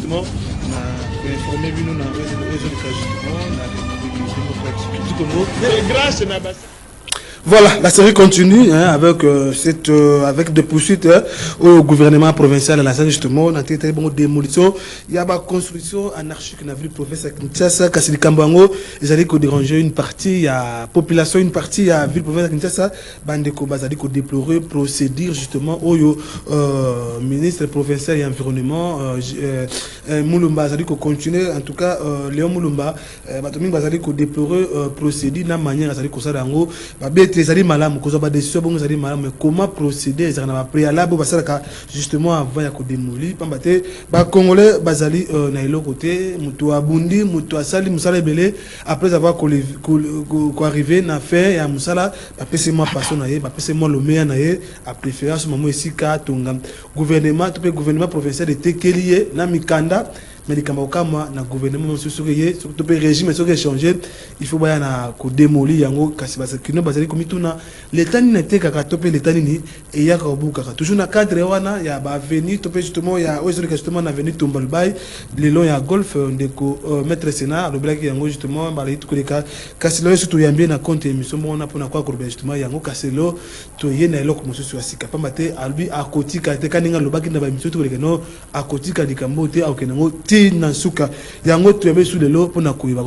justement informer nous dans les justement démocratique du Congo. Grâce à Voilà, la série continue avec avec des poursuites au gouvernement provincial à la justement on a été bon démolition, il y a pas construction anarchique dans la ville province Kinshasa, Kasili Kambango, ils allaient déranger une partie, il y a population une partie, il y a ville province Kinshasa, bandeko bazali ko déplorer procédure justement au ministre provincial et environnement Mulumba bazali ko continuer en tout cas Léon Mulumba batomi bazali ko déplorer procédure na manière bazali ko salango les alliés malades, comment procéder les préalables justement avant de démolir les Congolais bazali na côté mutu abundi mutu asali musala belé après avoir arrivé na fait ya musala passer moi passion na ye passer moi le meilleur na ye à préférence moment ici ka tonga gouvernement tout gouvernement provincial de tekelié na mikanda mais les Kamaokama na gouvernement surtout le régime est changé il faut bien na ko démolir yango kasi parce que nous bazali comme tout na l'état ni n'était qu'à topé l'état ni et ya ka buka toujours na cadre wana ya ba avenue topé justement ya justement na avenue Tombalbay le long ya golf ndeko maître sénat le black yango justement ba tout les cas kasi lo surtout yambie na compte émission on a pour na quoi justement yango kasi lo to yena eloko mosusu sur sika pambate albi a kotika te kaninga lo baki na ba émission tout les no a kotika dikambote au kenango Nansuka yango tuembe sous le lot pour na kuiba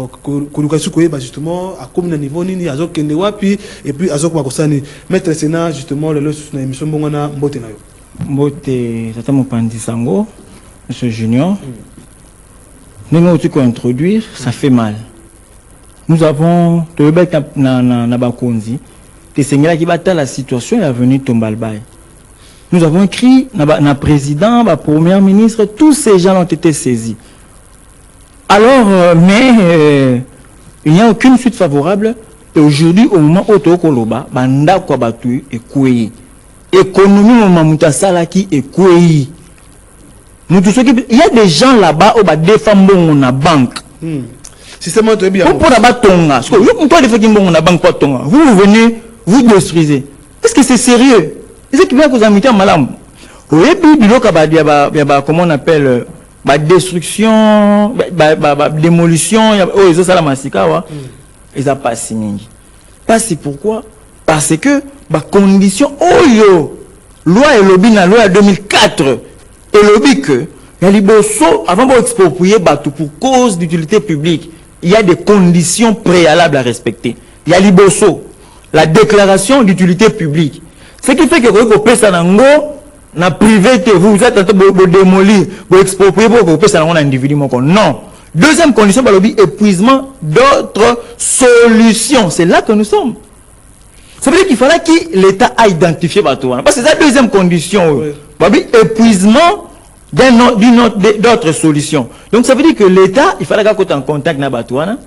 koluka sukoyeba justement à comme na niveau nini azokende wapi et puis azokwa kosani maître sénat justement le lot na émission bongona mbote na yo mbote tata mopandi sango monsieur Junior nous tu quoi introduire ça fait mal nous avons tobek na bakonzi te sengela ki bata la situation est venue Tombalbay. Nous avons écrit, na président, na premier ministre, tous ces gens ont été saisis. Alors, il n'y a aucune suite favorable. Et aujourd'hui, au moment où Tokoloba, banda kwa batu et kouyi. Économie moment mutasala qui est kouyi. Il y a des gens là-bas où ba défendent mon banque. Système très bien. Pour la batonga. Parce que vous défendez mon banque pas tonga. Vous venez, vous détruisez. Est-ce que c'est sérieux? C'est qui vient que vous avez mis en malam. Oui, puis comment on appelle la destruction, la démolition, ils ont ça la massacre, ils ont pas signé. Parce pourquoi? Parce que la condition, loi et lobby na loi 2004 et lobby que il y a les bossos avant de exproprier pour cause d'utilité publique, il y a des conditions préalables à respecter. Il y a les bossos, la déclaration d'utilité publique. Ce qui fait que vous pouvez ça na privé vous êtes en train de démolir, vous exproprier pour vous pouvez ça un individu non. Deuxième condition par épuisement d'autres solutions. C'est là que nous sommes. Ça veut dire qu'il fallait que l'État a identifié parce que c'est la deuxième condition. Oui. Épuisement d'autres solutions. Donc ça veut dire que l'État, il fallait qu'il ait en contact avec Batouana.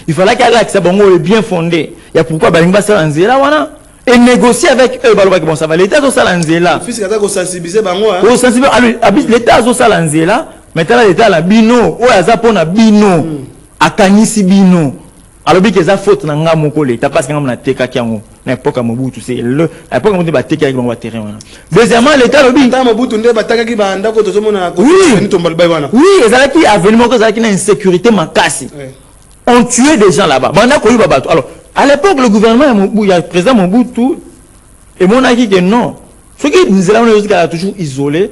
Il fallait qu'il ait ça bien fondé. Il y a pourquoi Balinga Salanzela wana et négocier avec eux bon ça va l'État au Salanzela. Fils kata ko sensibiliser bango hein. Sensibiliser l'État au Salanzela, maintenant l'État la bino, o azapo na bino, akanisi bino. Alors bi que ça faute na nga moko l'État parce que ngam na teka kiango. Na époque à Mobutu c'est le à l'époque Mobutu ba teka ba terrain wana. Deuxièmement l'État lobi ta Mobutu nde ba taka ki ba ndako to somona ko ni Tombalbay wana. Oui, ezalaki aveniment ko ezalaki na insécurité makasi. On tuait des gens là-bas. Banda ko yuba bato. Alors à l'époque, le gouvernement, il y a le président Mobutu, et mon avis que non. Ce qui nous a toujours isolé,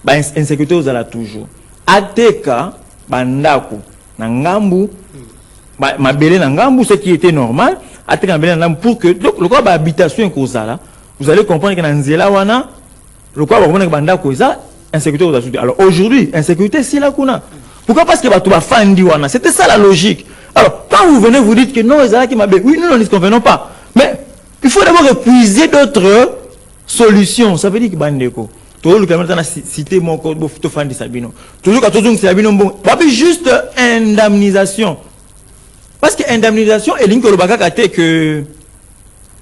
l'insécurité nous a toujours. Ateka, bandako, nangambu, mabele nangambu, ce qui était normal, ateka mabele nangambu, pour que, donc, le corps d'habitation là, vous allez comprendre que dans Nzela wana, le corps de bandako, ça, insécurité nous a toujours. Alors aujourd'hui, insécurité, c'est là qu'on a. Pourquoi? Parce que tu vas faire un c'était ça la logique. Alors, quand vous venez, vous dites que non, Ezala qui m'a dit, oui, nous ne disconvenons pas. Mais il faut d'abord épuiser d'autres solutions. Ça veut dire que Bandeko, toujours le caméra cité mon code pour faire des Sabino. Toujours quand tout Sabino bon, pas juste indemnisation. Parce que indemnisation est l'inco le bagage que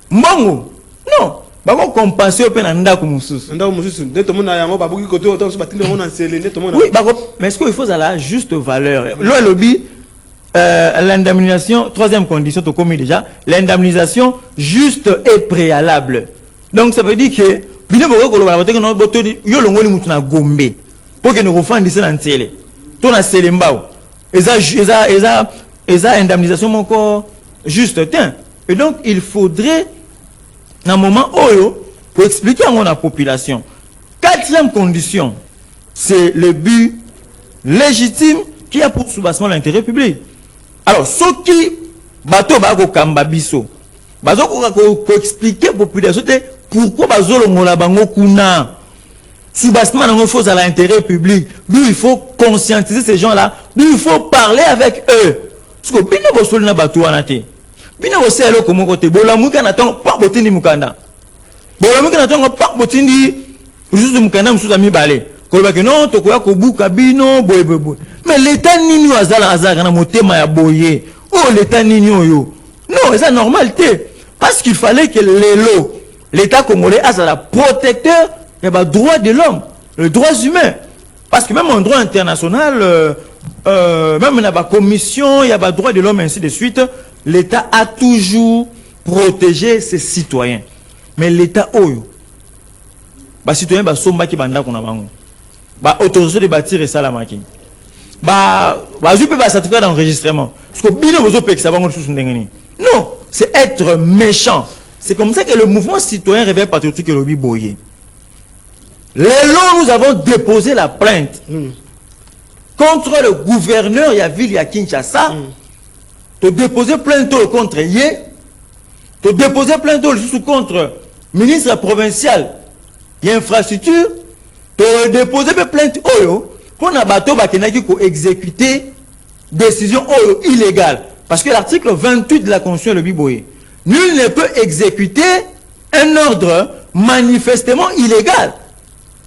Mbongo. Non. Bako compenser au nanda ko mususu. Nanda ko mususu. Dès tout le monde a yango babuki côté autant se battre on en scellé tout le monde. Oui, bako mais est-ce qu'il faut à la juste valeur. Le lobby l'indemnisation, troisième condition, tu commis déjà, l'indemnisation juste et préalable. Donc ça veut dire que, pour que nous refondissions dans le télé. ton a Selembao. Eza indemnisation mon corps juste tiens. Et donc il faudrait dans un moment pour expliquer à la population. Quatrième condition, c'est le but légitime qui a pour soubassement l'intérêt public. Alors, ce qui bateau bako kamba biso, bazo ko expliquer à la population pourquoi bazo longola bango kuna soubassement dans faut à l'intérêt public. Lui, il faut conscientiser ces gens-là. Lui, il faut parler avec eux. Parce que bino boso na bateau anate. Bino boso elo komo kote bola muka na tango pa botindi mukanda. Bola muka na tango pa botindi juste mukanda musuza mibale. Que non, to koya ko buka bino boy. Mais l'état nini azala na motema ya boye. Oh l'état nini yo. Non, c'est normal parce qu'il fallait que l'état congolais azala protecteur des droits de l'homme, les droits humains. Parce que même en droit international même dans la commission, il y a des droits de l'homme ainsi de suite, l'état a toujours protégé ses citoyens. Mais l'état oyo ba citoyen ba somba ki banda kuna bango. Bah autorisation de bâtir et ça la maki. Bah je peux pas certificat d'enregistrement. Parce que bino bozo pek ça bango sous ndengeni. Non, c'est être méchant. C'est comme ça que le mouvement citoyen réveil patriotique et lobby boyé. Nous avons déposé la plainte contre le gouverneur ya ville ya Kinshasa. Tu déposé plainte contre Yé. Tu déposé plainte contre ministre provincial y a infrastructure. Tu déposé plainte pour na bateau bakenaki ko exécuter décision illégale parce que l'article 28 de la Constitution le biboye, nul ne peut exécuter un ordre manifestement illégal.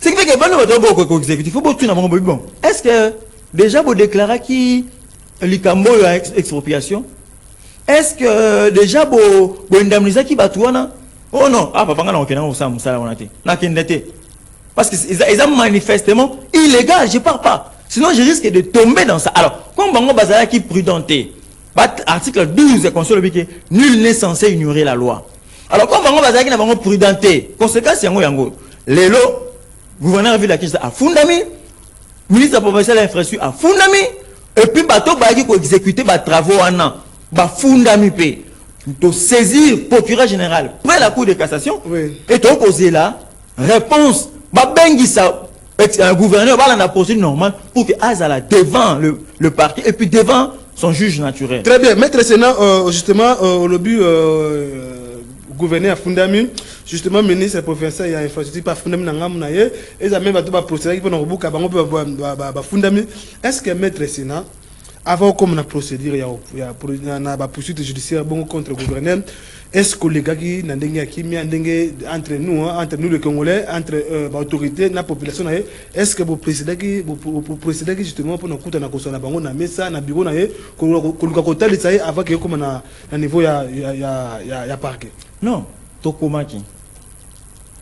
C'est que il faut bon. Est-ce que déjà vous déclarez qui likambo ya expropriation? Est-ce que déjà vous indemnisez qui batouana? Oh non, ah papa ngana okena osam musala onate. Na kindete. Parce que ils ont manifestement illégal, je parle pas. Sinon je risque de tomber dans ça. Alors, comme bango bazala qui prudenté. Article 12 de Constitution que nul n'est censé ignorer la loi. Alors comme bango bazala qui na bango prudenté, conséquence yango yango. Lelo gouverneur ville Kinshasa a fundami, ministre provincial infrastructure a fundami, et puis bateau ba qui ko exécuter ba travaux en an, ba fundami pe. To saisir procureur général près la cour de cassation et to poser là réponse ba bengisa un gouverneur va la procédure normale pour que azala devant le parquet et puis devant son juge naturel. Très bien, maître Sénat justement au lobby gouverneur a fundami justement ministre provincial ya infrastructure pas fundami na ngamu na ye et ça même ba procédure pour na buka bango ba fundami. Est-ce que maître Sénat avant comme la procédure il y a poursuite judiciaire bon contre le gouverneur, est-ce que les gars qui entre nous les Congolais, entre l'autorité la population, est-ce que vous procédez justement pour nous coûter na kosa na bango na mesa na bureau na ye ko kotali ça avant que comme na niveau ya parquet? Non, tokomaki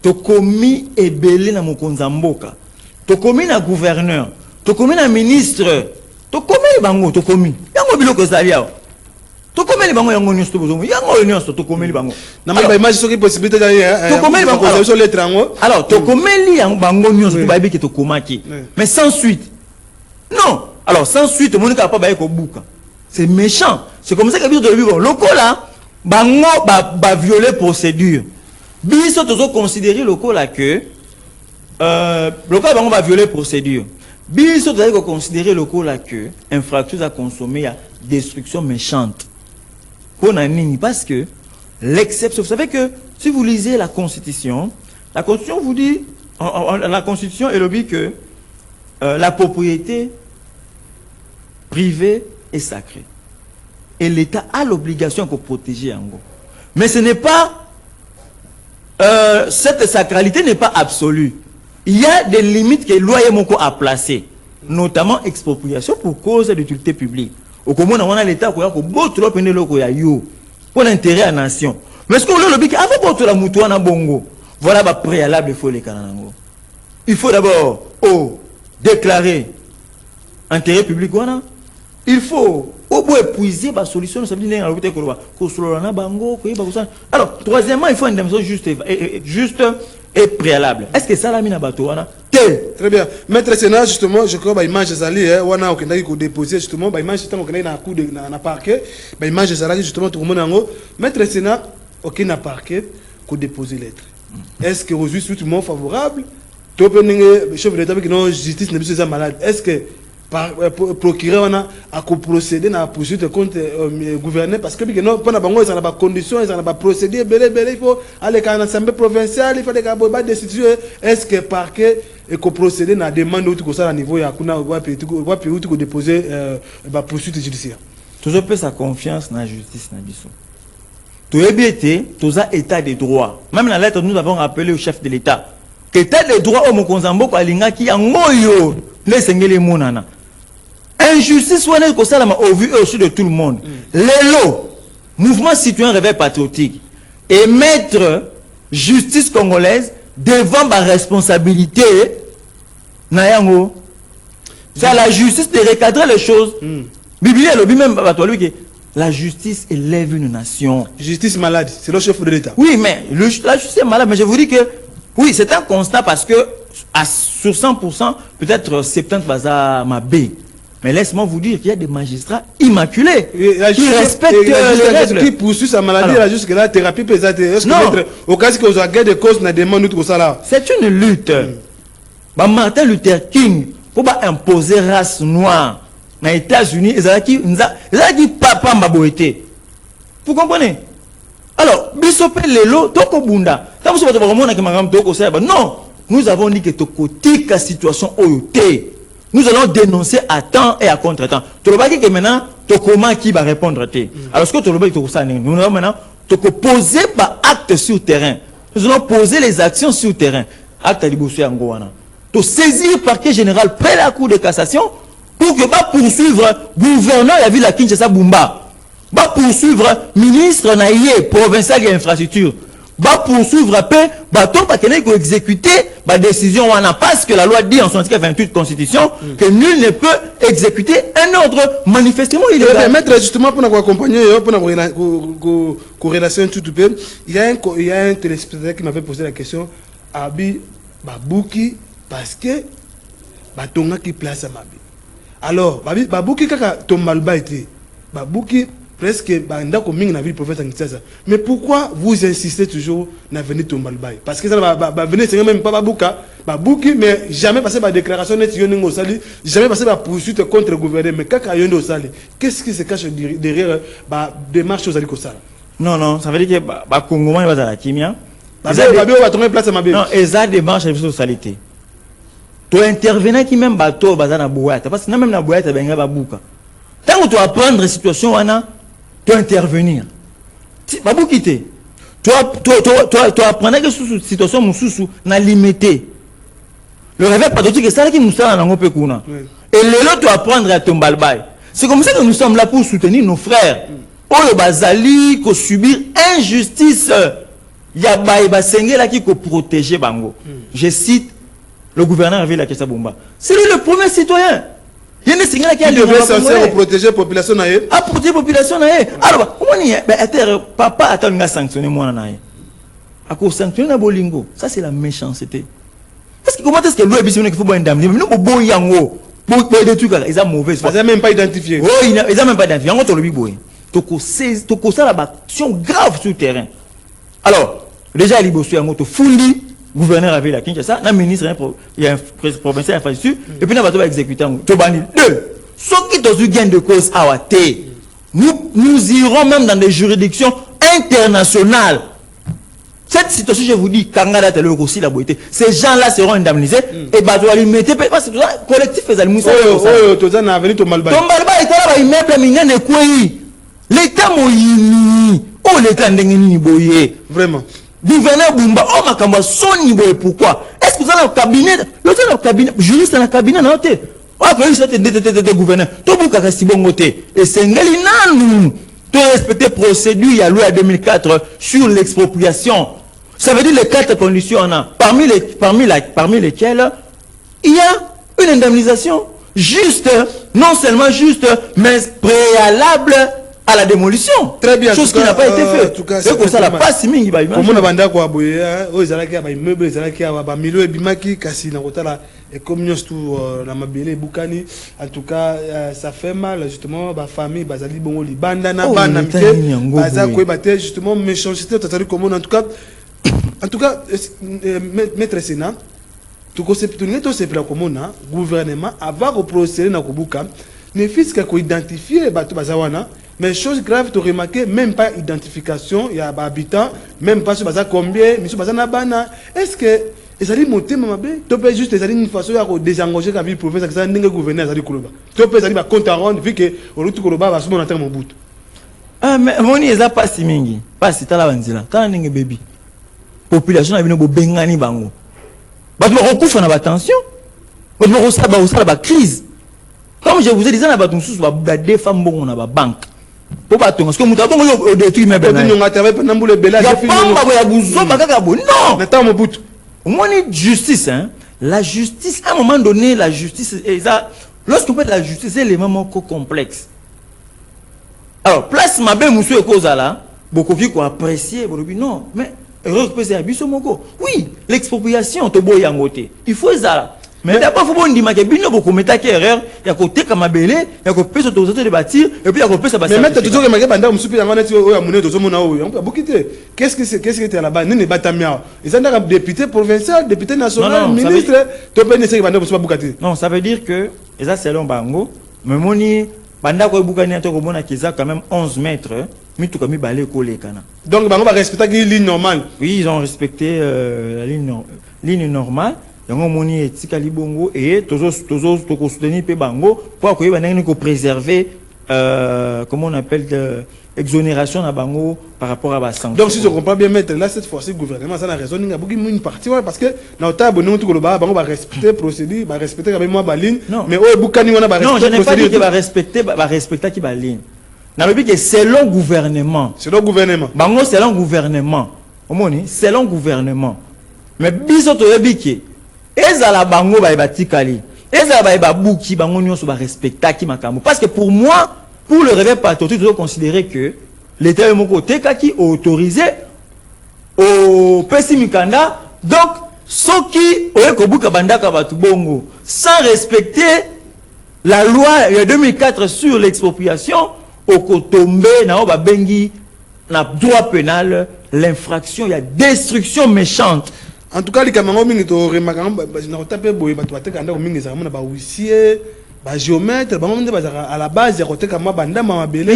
tokomi ebele na mokonza mboka, tokomi na gouverneur, tokomi na ministre, tokomi bango, tokomi yango biloko zalia, tokomi bango yango nyonso bozomo yango nyonso tokomi bango na ma image soki possibilité tokomi bango sur les trango. Alors tokomi yango bango nyonso to babi ke tokomaki mais sans suite. Non, alors sans suite mon ka pas baye ko buka, c'est méchant. C'est comme ça que de vivre lokola bango ba violer procédure biso tozo considérer lokola que lokola bango ba violer procédure biso tozo considérer lokola que infraction à consommer à destruction méchante pour nani parce que l'exception, vous savez que si vous lisez la Constitution vous dit la Constitution est le but que la propriété privée est sacrée et l'État a l'obligation de protéger en gros. Mais ce n'est pas cette sacralité n'est pas absolue. Il y a des limites que loi Moko a placées, notamment expropriation pour cause d'utilité publique. Au comment on a l'État pour l'intérêt à la nation. Mais ce qu'on a le but avant pour la moutouana bongo, voilà le préalable il faut les canango. Il faut d'abord déclarer intérêt public. Il faut épuiser la solution. Alors, troisièmement, il faut une indemnisation juste et préalable. Est-ce que ça l'a mis à bateau? Très bien. Maître Sénat, justement, je crois que l'image des alliés, on a déposé justement, l'image justement, on a un coup de parquet, l'image des alliés, justement, tout le monde en haut. Maître Sénat, aucun parquet, qu'on dépose lettre. Est-ce que vous êtes tout le monde favorable? Tout le chef de l'État qui n'a justice n'est plus malade. Est-ce que procureur on a procédé à la poursuite contre le gouverneur parce que non pendant bango ils ont pas conditions ils ont pas procédé il faut aller à l'Assemblée provinciale il faut des décisions est-ce que parquet et qu'on procéder à la demande où tout ça à niveau ya kuna va pays où déposer la poursuite judiciaire toujours peu sa confiance dans la justice na biso tout est bien tout ça état de droit même la lettre nous avons rappelé au chef de l'État que état de droit au mokonzambo ko alinga ki ngoyo les sengeli monana injustice ou au vu aussi de tout le monde. L'élo, mouvement citoyen réveil patriotique, et mettre justice congolaise devant ma responsabilité, c'est à la justice de recadrer les choses. Bible même la justice élève une nation. Justice malade, c'est le chef de l'État. Oui, mais la justice est malade, mais je vous dis que oui, c'est un constat parce que sur 100%, peut-être 70 bazar ma B. Mais laisse-moi vous dire qu'il y a des magistrats immaculés qui respectent les règles. Qui poursuit sa maladie, là, jusque là, thérapie pesante. Est-ce que au cas où vous avez gain de cause, on a demandé tout ça là? C'est une lutte. Martin Luther King, pour imposer race noire dans les États-Unis, ils ont dit papa Mbaboete. Vous comprenez? Alors, Bisopé Lelo, Toko Bunda. Non, nous avons dit que Toko tika situation oyote. Nous allons dénoncer à temps et à contre-temps. Tu ne vas pas que maintenant, comment qui va répondre à tes. Alors, ce que tu vas dire, nous allons maintenant poser par acte sur terrain. Nous allons poser les actions sur terrain. Acte de Boussoué Angoana. Tu saisir parquet général près la cour de cassation pour que va poursuivre gouverneur de la ville de Kinshasa Bumba. Va poursuivre ministre naïe provincial de l'infrastructure. Va poursuivre après, bateau pas qu'il faut exécuter la décision parce que la loi dit en son article 28 constitution que nul ne peut exécuter un ordre manifestement illégal. Maître, justement pour nous accompagner, pour nous corrélation tout peu, il y a un téléspectateur qui m'avait posé la question Abi Babouki parce que Batonga qui place à Mabi. Alors Babouki kaka Tombalba était Babouki presque na ville province Kinshasa. Mais pourquoi vous insistez toujours na venir Tombalbaï? Parce que ça va venir c'est même pas Babouki mais jamais passé par déclaration net yoningo sali, jamais passé par poursuite contre le gouvernement mais kaka yondo sali. Qu'est-ce qui se cache derrière démarche aux alikosala? Non, ça veut dire que Congolais va dans la kimia. Non, eza démarche de socialité. Tu intervenir qui même bateau bazana boîte parce que même na boîte benga babuka. Tant que tu vas prendre la situation tu dois intervenir. Babou quitter. Tu apprends que sous situation mususu na limité. Le réveil patriotique c'est ça qui nous sert à n'ango pekuna. Et le lot tu apprendre à Tombalbaï. C'est comme ça que nous sommes là pour soutenir nos frères. Oyo bazali ko subir injustice. Ya ba sengela qui ko protéger bango. Je cite le gouverneur de la Kinshasa Bumba. C'est lui le premier citoyen. Il y a des signaux qui devait protéger la population. À protéger la population. Alors, comment est-ce papa a sanctionné moi? À cause sanctionner na bolingo. Ça, c'est la méchanceté. Parce que comment est-ce que l'eau est qu'il faut indemniser? Mais nous, bon yango. Des trucs, ils ont mauvais. Ils n'ont même pas identifié. Oui, ils n'ont même pas identifié. En gros, le biboy. Toko ça la action grave sur le terrain. Alors, déjà, il y a un fundi. Gouverneur avait la Kinshasa, un ministre, il y a un provincial infrastructure, et puis il va exécuter. Deux, ceux qui ont eu gain de cause à Wate, nous irons même dans des juridictions internationales. Cette situation, je vous dis, Kangada te le aussi la beauté. Ces gens-là seront indemnisés et Badoali mettez parce que tout ça collectif les Almoussa. Tout ça n'a venu Tombalba. Tombalba est là, il met plein de quoi. L'État moyini, oh l'État n'engini boye. Vraiment. Gouverneur Bumba, oh ma kamba son niveau et pourquoi? Est-ce que vous avez un cabinet, l'autre dans le cabinet, juriste dans le cabinet non te? Oh après ça te gouverneur, tout le monde si bon côté. Et c'est n'gelina de respecter procédure il y a loi 2004 sur l'expropriation. Ça veut dire les 4 conditions on a. Parmi lesquelles il y a une indemnisation juste, non seulement juste, mais préalable à la démolition. Très bien. Chose qui n'a pas été faite. En tout cas, c'est comme ça la passe mingi ba image. Comme on a banda quoi boye, oh ezalaki ba immeuble ezalaki ba milieu ebimaki kasi na kotala et comme nous tout na mabele bukani. En tout cas, ça fait mal justement ba famille bazali bongo libanda na bana mike baza ko baté justement méchanceté totale comme en tout cas maître Sénat tout concept tout c'est pour comme gouvernement avant de procéder na kobuka ne fisque ko identifier bato bazawana. Mais chose grave, tu remarques, même pas identification, il y a des habitants, même pas sur combien, mais sur bana. Est-ce que les alliés monter, tu peux juste les alliés une façon de désengager la ville province, que ça n'est gouverner les Koloba. Tu peux les alliés compte à rendre, vu que au route Koloba va se monter mon bout. Ah, mais mon is là pas si mingi, pas si t'as la vanzila, t'as un baby. Population a venu au Bengani Bango. Bah, tu me recouvres en attention. Bah, tu me recouvres la crise. Comme je vous ai dit, ça n'a pas de sous, des femmes bon, on a banque. Pour pas tout, parce que nous avons détruit mes bébés. Non, justice, hein. La justice, à un moment donné, la justice, lorsqu'on fait de la justice, c'est l'élément complexe. Alors, place ma belle monsieur cause là, beaucoup qui apprécier, non, mais oui, l'expropriation, il faut ça. Mais d'abord, il faut dire que si vous commettez une erreur, il y a côté comme Abélé, il y a côté sur de bâtir, et puis il y a côté ça. Mais maintenant, toujours remarqué, pendant que vous avez qu'est-ce que c'est là-bas? Nous ne battons pas. Ils ont un député provincial, député national, ministre. Non, ça veut dire que, et ça c'est long bango, mais moni, pendant que vous avez quand même 11 mètres, mais tout comme balé collé kana. Donc, bango va respecter la ligne normale. Oui, ils ont respecté la ligne normale. Yango moni etikali bongo et toujours soutenir pe bango pour que préserver comment on appelle exonération na bango par rapport à la sanction. Donc si je comprends bien maître là cette fois-ci le gouvernement ça a raison ninga beaucoup une partie parce que na otabo non tout koloba bango va respecter procédure va respecter quand même moi ba ligne mais oh bukani wana ba respecter. Non, je n'ai pas dit que va respecter qui ba ligne. Na lobi que selon gouvernement. Selon gouvernement. Bango selon gouvernement. Omoni selon gouvernement. Mais biso to yebiki ezala bango ba batikali ezala ba buki bango nyonso ba respecta ki makambo parce que pour moi pour le réveil patriotique je dois considérer que l'état de mon côté qui autorisé au pessimikanda donc ceux qui oye kobuka bandaka batu bongo sans respecter la loi de 2004 sur l'expropriation au kotombe na ba bengi na droit pénal l'infraction il y a destruction méchante. En tout cas, les camarades mingi to remarquent na taper boye bato bateka ndako mingi za mona ba huissier, ba géomètre, ba monde à la base ya koteka ma banda ma belé.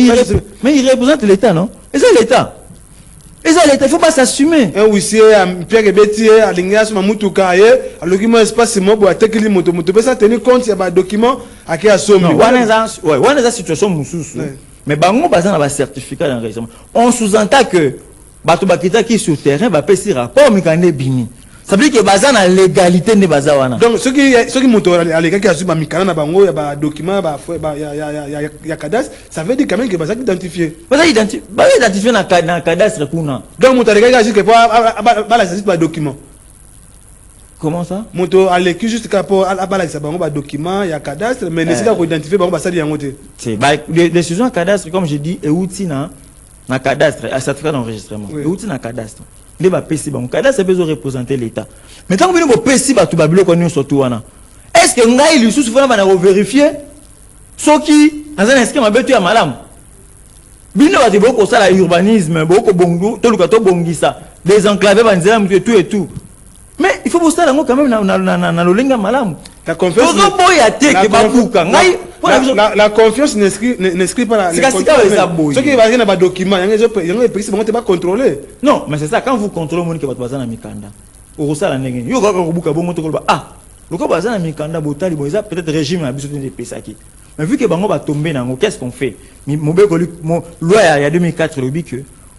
Mais il représente l'état non? Et c'est l'état. Et ça l'état, il faut pas s'assumer. Un huissier Pierre Betier alinga sur mutuka ye, aloki mo espace mo bo atekeli moto peut ça tenir compte ya ba document aki asomi. Wana za situation mususu. Mais bango bazana ba certificat d'enregistrement. On sous-entend que bato bakita qui sur terrain va passer rapport mikande bini. Ça veut dire que bazan a légalité de bazawana. Donc ceux qui montent à l'égal qui a subi mikana na bango ya ba document ya cadastre, ça veut dire quand même que bazan identifié. Bazan identifié na cadastre kuna. Donc monto à l'égal qui a juste que ba la ba document. Comment ça? Monto à l'égal juste pour ba la bango ba document ya cadastre mais nécessite ko identifier bango ba sali yango te. C'est ba décision cadastre comme je dis et outil na cadastre à certificat d'enregistrement. Et outil na cadastre. Les PC bon cadastre peut représenter l'état. Mais tant que vous PC ba tout babilo konyo surtout wana. Est-ce que ngai lui sous va na vérifier ce qui dans un esquema mabetu ya malamu. Bino ba tiboko ça la urbanisme boko bongo to lukato bongisa des enclavés banzela tout et tout. Mais il faut poster là quand même na lolenga malamu. La confiance la confiance n'inscrit pas la confiance. Ce qui va rien dans les documents, il y a des pas contrôler. Non, mais c'est ça, quand vous contrôlez le monde qui va passer dans Mikanda, au Rosa la Nengue, il y a ah, le cas basé dans Mikanda, Botali, peut-être régime a besoin de Pesaki. Mais vu que Bango va tomber dans qu'est-ce qu'on fait? Mon loi il y a 2004,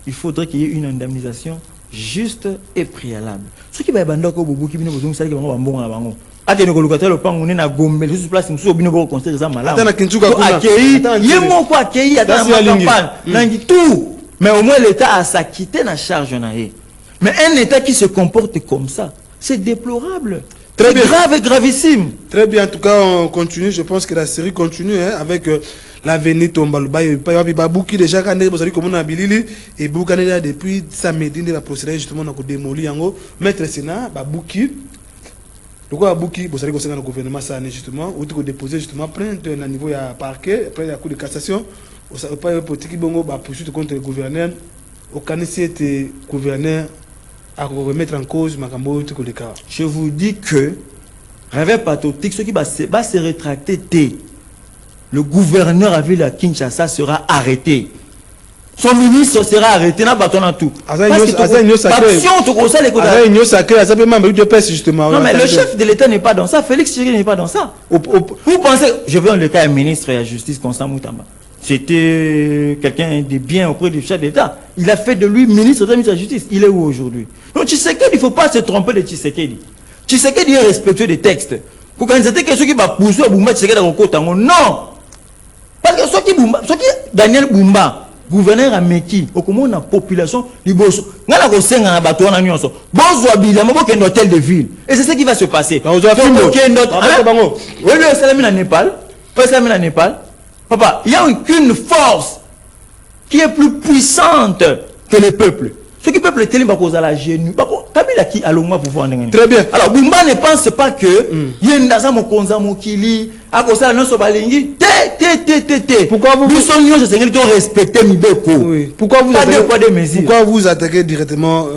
il faudrait qu'il y ait une indemnisation juste et préalable. Ce qui va être bandoko bobo qui vient besoin ça qui va bon à bango. Ate ne kolukatelo pango ne na gombe sur place muso bino bo construire ça malade. Ata na kinchuka kuna. Accueilli, yemo ko accueilli ata na campagne. Nangi tout. Mais au moins l'état a s'acquitté na charge na yé. Mais un état qui se comporte comme ça, c'est déplorable. Très bien. Grave et gravissime. Très bien, en tout cas on continue, je pense que la série continue hein, avec l'avenir tombe babouki déjà quand vous avez comme on a bilili et boukanela depuis samedi de la procédure justement on a démoli yango maître Sénat babouki donc babouki vous savez que c'est dans le gouvernement ça justement ou tu déposer justement plainte au niveau ya parquet après la cour de cassation au pas politique bongo ba poursuite contre le gouverneur au canisi était gouverneur à remettre en cause makambo tout le cas. Je vous dis que réveil patriotique ce qui va se rétracter le gouverneur à ville à Kinshasa sera arrêté. Son ministre sera arrêté na batona tout. Non mais le chef de l'État n'est pas dans ça, Félix Tshisekedi n'est pas dans ça. Vous pensez, je veux le cas un ministre et la justice Constant Moutamba. C'était quelqu'un de bien auprès du chef d'État. Il a fait de lui ministre de la justice. Il est où aujourd'hui? Donc Tshisekedi, il ne faut pas se tromper de Tshisekedi. Tshisekedi est respectueux des textes. Pour quand c'était quelque chose qui va pousser à Boumba Tshisekedi dans le côté, non. Parce que ce qui Daniel Boumba, gouverneur à Meki, au comment la population du Bosso, on a un bateau en Nyonso, Bosso Abidjan, on a un hôtel de ville. Et c'est ce qui va se passer. Oui, le Salamine à Népal, papa, il n'y a aucune force qui est plus puissante que le peuple. Ce qui peuple est tellement à cause de la génie. Kabila qui a l'homme pour voir. Très bien. Alors, Boumba ne pense pas que il y a une nasa mokonza mokili à cause de la noce balingi. Pourquoi vous respectez Mibeko? Oui. Pourquoi vous attaquez directement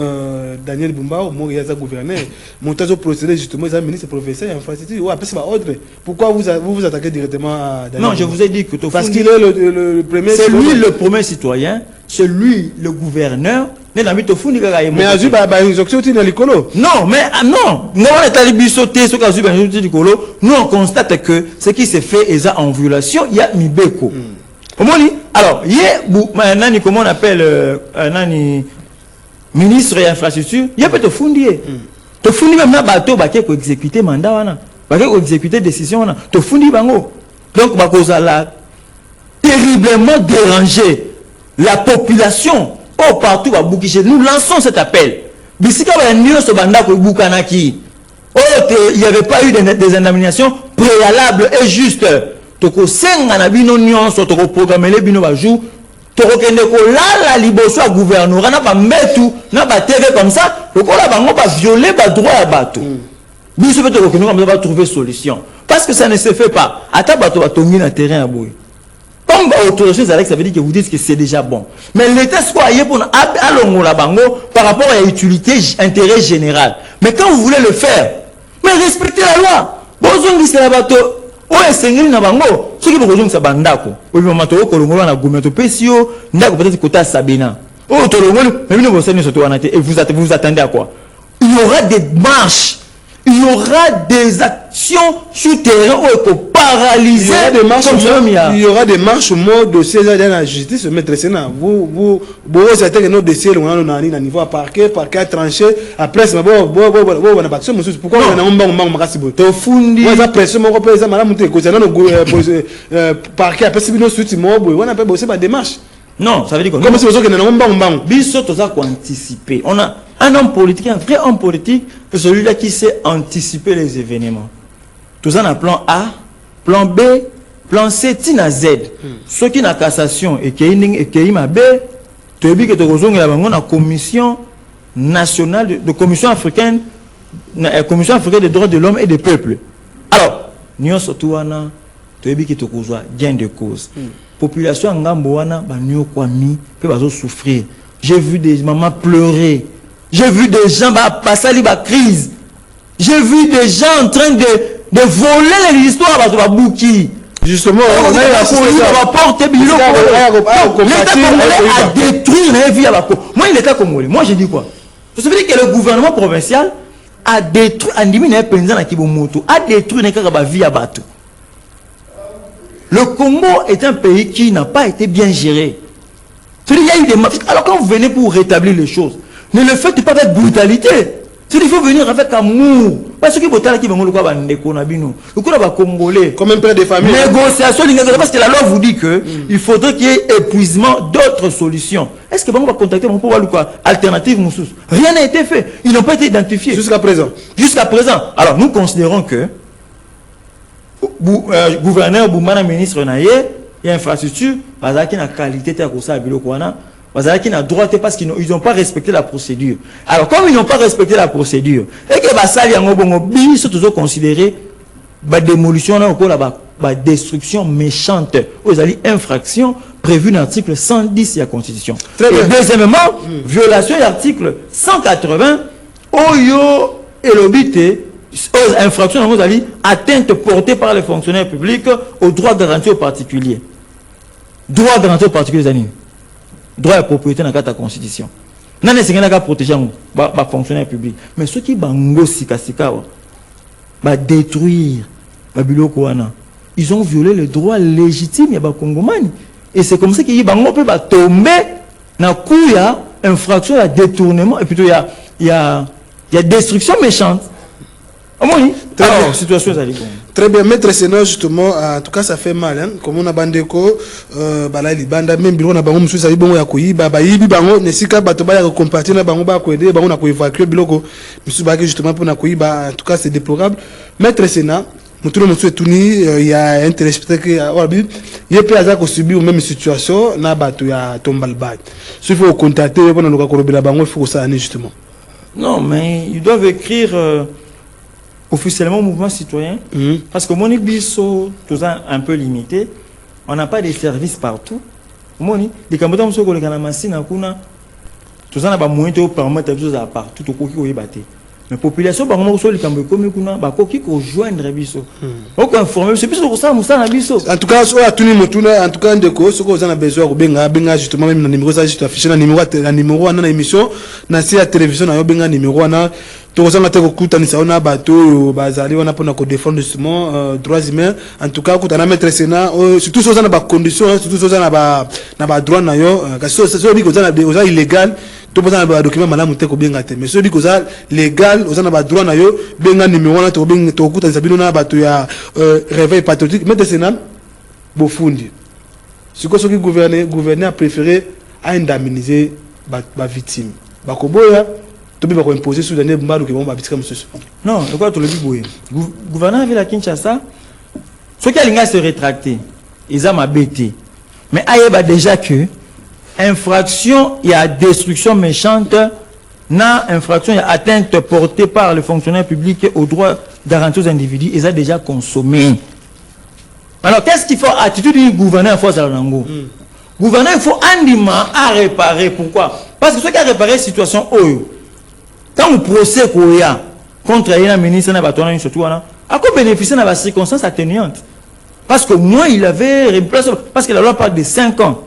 Daniel Boumba au moment où il y a un gouverneur? Montage au procédé justement, il y a un ministre professeur, il y a un infrastructure. Ouais, après c'est pas autre. Pourquoi vous attaquez directement à Daniel? Non, je vous ai dit que parce qu'il est le premier. C'est lui le premier citoyen, c'est lui le gouverneur. Mais à non, mais non, nous on constate que ce qui s'est fait est en violation, il y a Mibeko. Alors, il y a comment on appelle ministre et infrastructure, il y a peut-être fundier. To fundi même na bateau ba ko exécuter mandat wana, ba ko exécuter décision wana, to fundi bango. Donc ba cause la terriblement dérangé la population. Oh, partout à Boukishe, nous lançons cet appel. Bisika ba nyonso banda ko bukanaki. Oh, il n'y avait pas eu des indemnisations préalables et justes. Toko senga na bino nyonso toko programmer les bino ba jour. Toko kende ko la liboso à gouvernement na ba metu na ba TV comme ça, toko la bango ba violer ba droit à bateau. Biso peut toko nous va trouver solution parce que ça ne se fait pas. Ata bateau ba tongi na terrain à boy. Comme autorisation, ça veut dire que vous dites que c'est déjà bon. Mais l'État soit pour par rapport à l'utilité, intérêt général. Mais quand vous voulez le faire, mais respectez la loi. Bonjour, c'est la bateau. Oh, c'est un bango. Ce qui vous rejoint, c'est bandako. Oui, mais maintenant, Kolongo na gouvernement pesio, ndako peut-être côté Sabina. Oh, Tolongo, mais nous vous savez surtout et vous attendez à quoi? Il y aura des marches. Il y aura des actions sur terrain où il faut paralyser. Il y aura des marches au mode de César dans la justice, maître Sénat. Vous attaquez notre dossier, on a un niveau à parquet tranché. Après, c'est bon, pourquoi on a un fundi. On a pression, on peut les amener parquet. Après, c'est bien suite, on a pas bossé par démarche. Non, ça veut dire que comme c'est que nous avons anticipé. On a un homme politique, un vrai homme politique, c'est celui-là qui sait anticiper les événements. Tout ça, on a plan A, plan B, plan C, tina Z. Ce qui n'a cassation et qui est ma B, tu as dit que tu as une commission nationale, de commission africaine des droits de l'homme et des peuples. Alors, nous surtout, tu as dit que tu as gain de cause. Population en Gamboana, souffrir. J'ai vu des mamans pleurer. J'ai vu des gens passer la crise. J'ai vu des gens en train de voler les histoires à Bouki. Justement, on a détruit la vie à Bako. Moi, l'État congolais, moi je dis quoi? Ça veut dire que le gouvernement provincial a détruit, a détruit la vie à Bato. Le Congo est un pays qui n'a pas été bien géré. Il y a eu des mafias. Alors quand vous venez pour rétablir les choses, ne le faites pas avec brutalité. Il faut venir avec amour. Parce que le Congolais, comme un père de famille. Négociation, parce que la loi vous dit que il faudrait qu'il y ait épuisement d'autres solutions. Est-ce que on va contacter mon pouvoir ou quoi? Alternative Moussous. Rien n'a été fait. Ils n'ont pas été identifiés. Jusqu'à présent. Jusqu'à présent. Alors nous considérons que gouverneur Boumana ministre Naye il y a infrastructure, parce qu'il y a qualité de ça parce qu'il y a droit parce qu'ils n'ont pas respecté la procédure. Alors comme ils n'ont pas respecté la procédure, et que ça y a un toujours considéré la démolition la destruction méchante aux alliés infraction prévue dans l'article 110 de la Constitution. Et deuxièmement, violation de l'article 180 Oyo et l'obité aux infractions aux alliés atteinte portée par les fonctionnaires publics aux droits garantis aux particuliers. Droits garantis aux particuliers amis. Droit à propriété dans la Constitution. Non, c'est pas protéger les fonctionnaires publics. Mais ceux qui bango sika détruire ils ont violé le droit légitime des Congomani. Et c'est comme ça qu'ils peuvent tomber dans le coup il y a infraction, il y a détournement, et plutôt il y a destruction méchante. Situation très bien, maître Sénat, justement, en tout cas, ça fait mal. Hein? Comme on a bandeko, banda même bureau na bango monsieur ça bon ya koyiba ba yibi bango nesika bato ba ya compartir na bango ba ko aider bango na ko évacuer biloko monsieur ba justement pour na koyiba. En tout cas, c'est déplorable. Maître Sénat, mutuno monsieur tuni il y a un téléspectateur qui il peut avoir subi même situation na bato ya tombalba. Il faut contacter pour na ko robela bango, il faut ça justement. Non, mais ils doivent écrire officiellement au mouvement citoyen, parce que Moni Bisso, tout ça un peu limité, on n'a pas de services partout. Moni, les candidats sont collègues à la machine, tout ça n'a pas moyen de permettre tout ça partout au coquille au batté. Mais population, par exemple, les candidats comme nous, bah coquille au joindre Bisso. Donc informer, c'est plus pour ça, Moussa na Bisso. En tout cas, soit tout le monde, en tout cas, ndeko, ce qu'on a besoin, benga justement même le numéro ça juste affiché, le numéro à l'émission, na si la télévision na yo benga numéro na. Tout ça, on a bateau, bazali, on a pour nous défendre justement droits humains. En tout cas, quand on a maître Sénat, surtout ça, on a des conditions, surtout ça, on a des droits na yo. Parce que ça, on a illégal. Tout ça, on a des documents malades, on a bien gâté. Mais ceux qui sont légal, on a des droits na yo. Benga numéro, on a tout bien, tout coup, on a bateau ya réveil patriotique. Maître Sénat, bofundi. Ce que le gouverneur a préféré indemniser les victimes. Bakoboya. Imposer sous l'année non, de quoi tu le dis, le gouverneur de la Kinshasa, ceux qui ont se rétracter, ils ont bêté. Mais il y a déjà que infraction, il y a destruction méchante, na infraction, il y a atteinte portée par les fonctionnaires publics aux droits garantis aux individus, ils ont déjà consommé. Alors, qu'est-ce qu'il faut attitude du gouverneur force à l'ango? Gouverneur, il faut un dimanche à réparer. Pourquoi? Parce que ceux qui ont réparé la situation, quand on procès contre un ministre, surtout, à quoi bénéficier de la circonstance atténuante? Parce que moi, il avait remplacé, parce que la loi parle de 5 ans,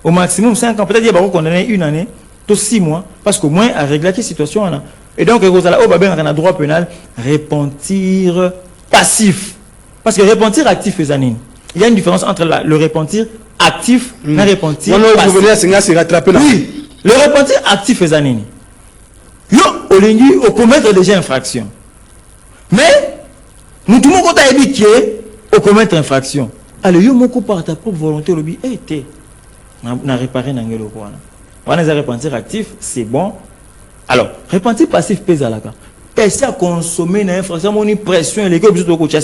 au maximum 5 ans, peut-être qu'il y a condamné 1 année, 6 mois, parce que moi, à régler la situation. Et donc, on a droit pénal, repentir passif. Parce que repentir actif, il y a une différence entre le repentir actif et le repentir passif. Oui, le repentir actif, on commettre déjà infraction. Mais, nous tout le monde a dit qu'on commettre infraction. Alors, yo par ta propre volonté, on a réparé n'angelo quoi. On a repentir actif, c'est bon. Alors, repentir passif pèse à la cas. Pèse à consommer une infraction, on a pression les gars obligés de coacher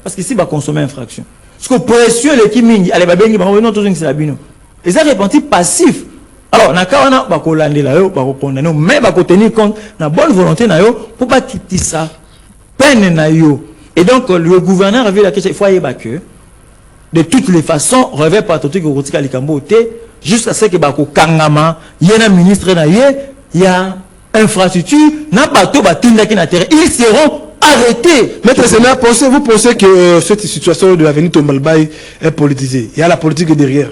parce que si va consommer infraction. Parce que pression les qui mingi, allez ba bengi ba non tout c'est la bino. Et ça repentir passif. Alors, na kawana ba ko landela yo, ba ko condamner, mais ba ko tenir compte na bonne volonté na yo pour pas quitter ça. Peine na yo. Et donc le gouverneur a vu la question, il faut y que de toutes les façons, revers patriotique au Rotika Likambo jusqu'à ce que ba ko kangama, yena ministre na ye, il y a infrastructure, na bateau ba tinda ki na terre, ils seront arrêtés. Maître Sénat, vous pensez que cette situation de l'avenir Tombalbaye est politisée? Il y a la politique derrière.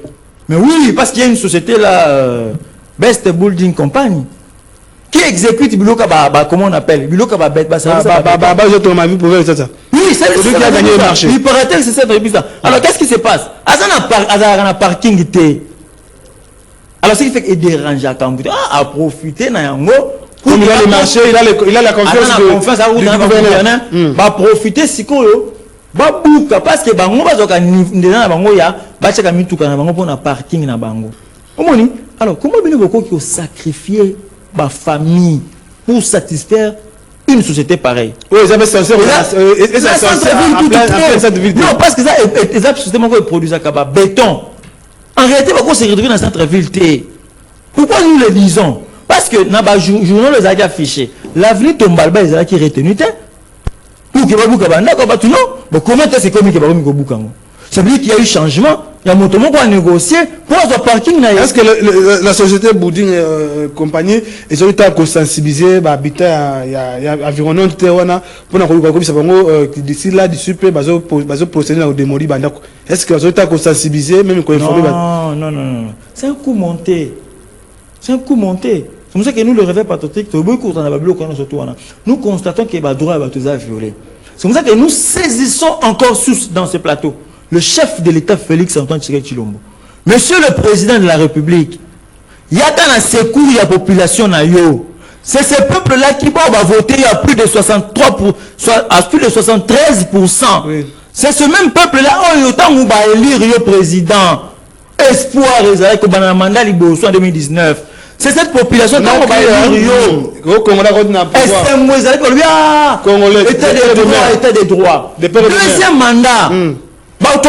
Mais oui, parce qu'il y a une société là, Best Building Company, qui exécute Biloka, comment on appelle Biloka, oui, c'est celui qui a gagné le marché. Il paraît que c'est cette république là. Alors qu'est-ce qui se passe? Un parking. Alors ce qui fait qu'il dérange à Kambuté, à profiter d'un yango. Comme il a le marché, il a la confiance du gouverneur. Va profiter si quoi babuka parce que bango bazoka ndena bango ya bachaka mituka na bango pona parking na bango. Omoni, alors comment bien beaucoup qui ont sacrifié ma famille pour satisfaire une société pareille. Oui, ils avaient censé. Et ça censé de ville. Non, parce que ça, ils ont justement produit ça comme béton. En réalité, pourquoi se retrouver dans le centre-ville? Pourquoi nous le disons? Parce que dans le journal, les a affiché. L'avenir Tombalba, ils ont qui retenu. Pour que vous ayez non. Comment c'est comme que vous avez ça veut dire qu'il y a eu changement. Il y a un qui a négocié pour le parking. Est-ce que la société Bouding compagnie, ils ont eu à sensibiliser l'habitat environnant pour d'ici là, d'ici peu, procéder au démoli. Est-ce qu'ils ont eu à sensibiliser, même qu'on informe? Non. C'est un coup monté. C'est pour ça que nous, le réveil patriotique, nous constatons que les droits sont violés. C'est pour ça que nous saisissons encore sous dans ce plateau le chef de l'État Félix Antoine Tshisekedi Tshilombo. Monsieur le président de la République, il y a dans la secours, il y a la population. C'est ce peuple-là qui va voter à plus de 73%. Oui. C'est ce même peuple-là, autant on va élire le président. Espoir, comme un mandat en 2019. C'est cette population qui va élire État des droits. Deuxième mandat. On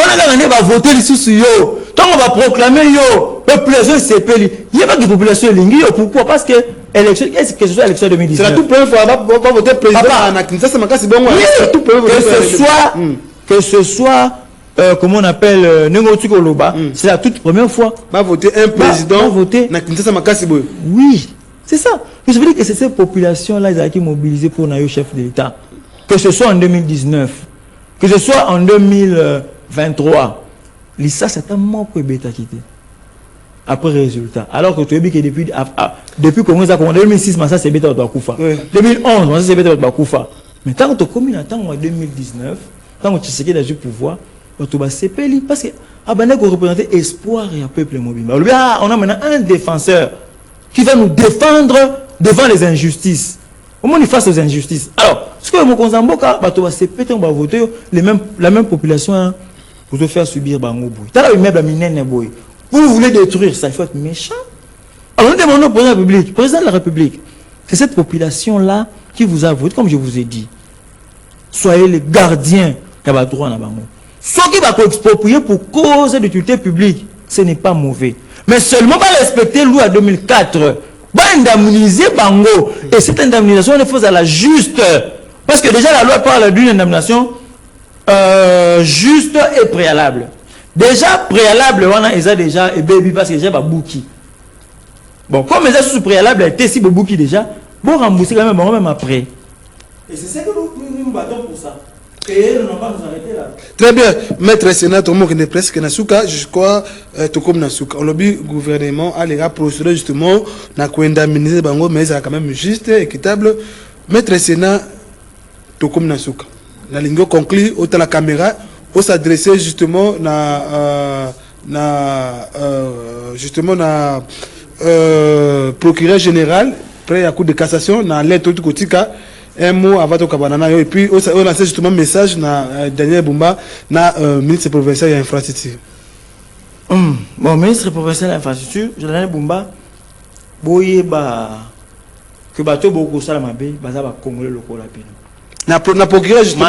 va voter ici. On va proclamer population CPL. Il n'y a pas de population lingue. Pourquoi? Parce que élection, est-ce que ce soit l'élection 2019? C'est la toute première fois qu'on va voter président. Que ce soit comment on appelle c'est la toute première fois. Va voter un président. Oui, c'est ça. Je veux dire que c'est cette population-là ils ont été mobilisés pour le chef de l'État. Que ce soit en 2019, que ce soit en 2023, l'ISA c'est un mot que bêta quitté. Après résultat. Alors que tu as dit que depuis qu'on a commencé en 2006, ça c'est bêta de Koufa. 2011, ça c'est bêta de Koufa. Mais tant que tu as commis en 2019, tant que tu sais qu'il y a du pouvoir, tu vas s'épeler parce que on représente espoir et un peuple mobile. On a maintenant un défenseur qui va nous défendre devant les injustices. Au moins, il face aux injustices. Alors, ce que nous avons tu vas s'épeler, on va voter la même population pour te faire subir Bango Boy. Vous voulez détruire ça, il faut être méchant. Alors, nous demandons au président de la République, c'est cette population-là qui vous a voté, comme je vous ai dit. Soyez les gardiens qui ont droit à Bango. Ce qui va exproprier pour cause d'utilité publique, ce n'est pas mauvais. Mais seulement va respecter loi 2004, va indemniser Bango. Et cette indemnisation, elle est faite à la juste. Parce que déjà, la loi parle d'une indemnisation juste et préalable. Déjà, préalable, on a déjà, et baby, parce que déjà, Babouki. Bon, comme les sous préalable a été si Babouki déjà, bon, rembourser quand même après. Et c'est ça que nous battons pour ça. Et nous n'avons pas nous arrêter là. Très bien, maître sénateur, moi qui est presque Nasuka, je crois, tout comme Nasuka. Le gouvernement a les procédures justement, n'a qu'à indemniser Bango, mais c'est quand même juste, équitable. Maître sénateur, tout comme Nasuka. La ligne conclut, autant la caméra, on s'adresser justement procureur général, près à coup de cassation, dans l'aide tout côté. Un mot avant de Kabanana et puis on lance justement un message na Daniel Bumba na ministre provincial de l'infrastructure. Bon, ministre provincial de l'infrastructure, Daniel Bumba, boye ba que bateau beaucoup ça la mabe, baza ba congolais local la pino. Na procureur justement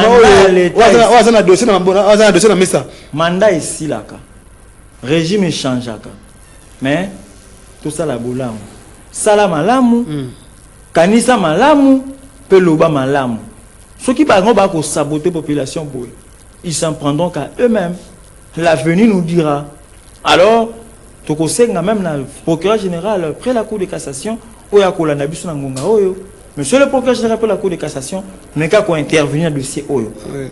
on a dossier na mesa. Mandat ici là ka. Régime change ka. Mais tout ça la boulamu. Sala malamu. Kanisa malamu. Peloba malamu. Ceux qui vont saboter la population, ils s'en prendront qu'à eux-mêmes. L'avenir nous dira. Alors, tu sais même le procureur général, après la Cour de cassation, monsieur le procureur général après la Cour de cassation, n'est qu'à intervenir dans le dossier.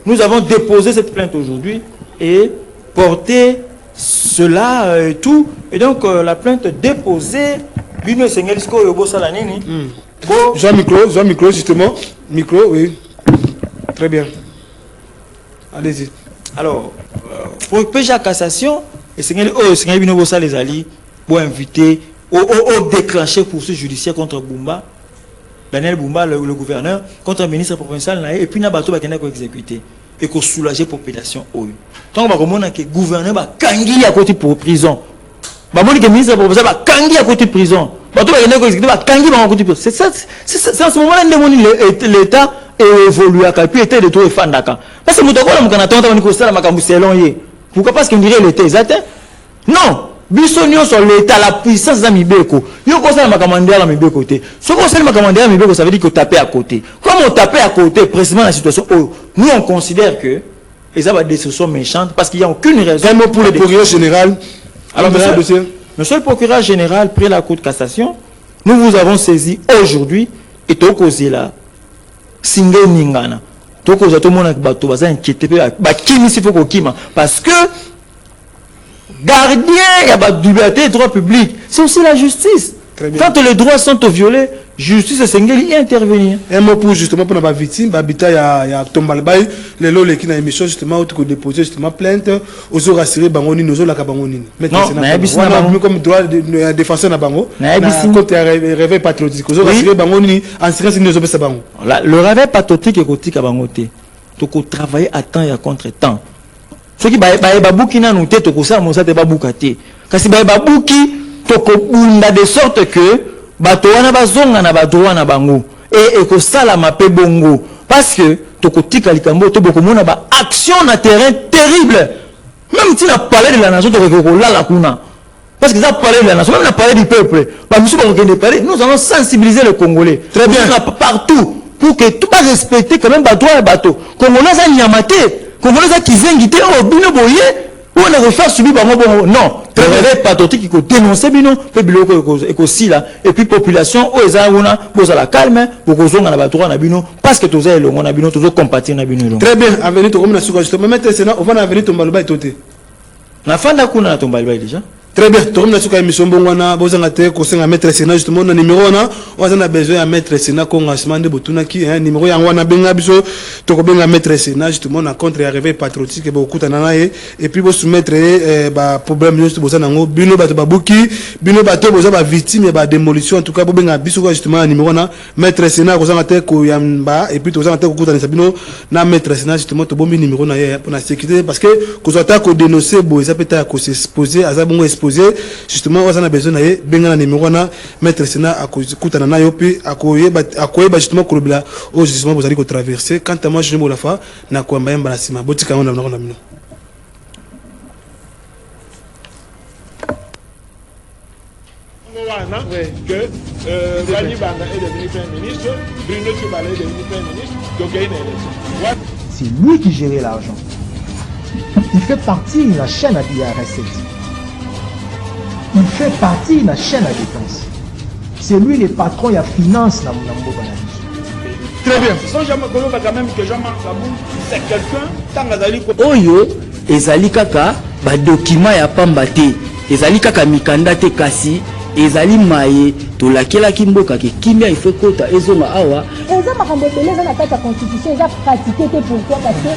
Nous avons déposé cette plainte aujourd'hui et porté cela et tout. Et donc, la plainte déposée, Jean micro, justement. Micro, oui. Très bien. Allez-y. Alors, pour PJ Cassation, et Seigneur Binobosa les alliés, pour inviter, au déclencher poursuite judiciaire contre Bumba, Daniel Bumba, le gouverneur, contre le ministre provincial, et puis Nabato va exécuter, et qu'on soulager la population. Tant qu'on va que le gouverneur va kangi à côté pour prison. Le ministre provincial va kangi à côté de prison. C'est ça, c'est en ce moment-là que l'État évolue à puis était de tout et fandaka. Parce que nous avons pourquoi? Parce qu'on dirait l'État exact. Non, bisonio sur l'État, la puissance de Mibeko. Yo conseille ma commandaire à Mibeko côté. Ce conseil ma commandaire à Mibeko, ça veut dire que taper à côté. Comme on tapait à côté, précisément la situation, nous on considère que les abadés sont méchantes parce qu'il n'y a aucune raison. Un mot pour le procureur général. Alors, monsieur le procureur général, près la Cour de cassation, nous vous avons saisi aujourd'hui et tout causé là, single ningana. Tout causé tout le monde bateau, ça inquiété parce que gardien, il y a la liberté et droit public, c'est aussi la justice. Quand les droits sont violés, justice et single y intervenir. Un mot pour justement pour la victime, il y a Tombalbaï, les lots qui n'a émission justement où tu déposer justement plainte, aux autres rassurés bangoni, nos autres la cabangoni. Non, mais comme droit de défenseur na bango. Côté réveil patriotique, aux autres rassurés bangoni, en silence nous obéissent bango. Le réveil patriotique est côté kabangoté. Tu peux travailler à temps et à contre-temps. Ceux qui babouki na nous tête, tu peux ça mon ça te baboukate. Quand si babouki tokobunda de sorte que bato wana bazonga na badroit na bango et que ça la mape bongo parce que tokotika likambo to bokomona ba action na terrain terrible même si na parler de la nation to la kuna parce que ça parler de la nation même na parler du peuple ba monsieur ba parler nous allons sensibiliser les Congolais très bien partout pour que tout pas respecter quand même badroit et bateau Congolais ça nyamate Congolais ça kizengité au bino boye on a refait subir non le réveil patriotique qui dénoncer bino et puis population où ils ont la calme pour qu'on soit dans la droit na bino parce que tous les on a bino tous compatir na bino très bien avenir to comme na suka justement mettre Sénat on va avenir tomba loba etoté na fanda kuna na tomba loba déjà très bien to comme na suka émission bongwana bozanga te ko senga mettre Sénat justement na numéro na on a besoin à mettre Sénat ko ngasement de botuna ki numéro ya wana benga biso to ko benga mettre Sénat justement na contre ya réveil patriotique bo kutana nae et puis bo soumettre ba problème juste bo sanango bino bato babuki bino bato bo za ba victime ba démolition en tout cas bo benga biso justement numéro na mettre Sénat ko zanga te ko yamba et puis to zanga te ko kutana sabino na mettre Sénat justement to bombi numéro na pour la sécurité parce que ko zata ko dénoncer bo ça peut être ko s'exposer azabongo justement on a besoin d'aller benga na numéro na mettre Sénat à kutana na yo puis akoyeba justement kolobela au justement vous allez traverser quant à moi je me la fa na ko mbayamba na sima botika on na mino que Bani Banda est devenu Premier ministre, Bruno Tchibala est devenu Premier ministre, donc il y a une élection. C'est lui qui gérait l'argent. Il fait partie de la chaîne à recette. Il fait partie de la chaîne à défense. C'est lui le patron, il y a finance dans mon très bien. Sans jamais quand même que Jean-Marc Sabou, c'est quelqu'un, tant Azali. Oyo, ezali kaka, ba document ya pambate, ezali kaka mikanda te kasi, ezali maye, to lakela kimboka ke kimia il faut kota ezonga awa. Eza makambo beleza na kata constitution, eza pratiqué pourquoi parce que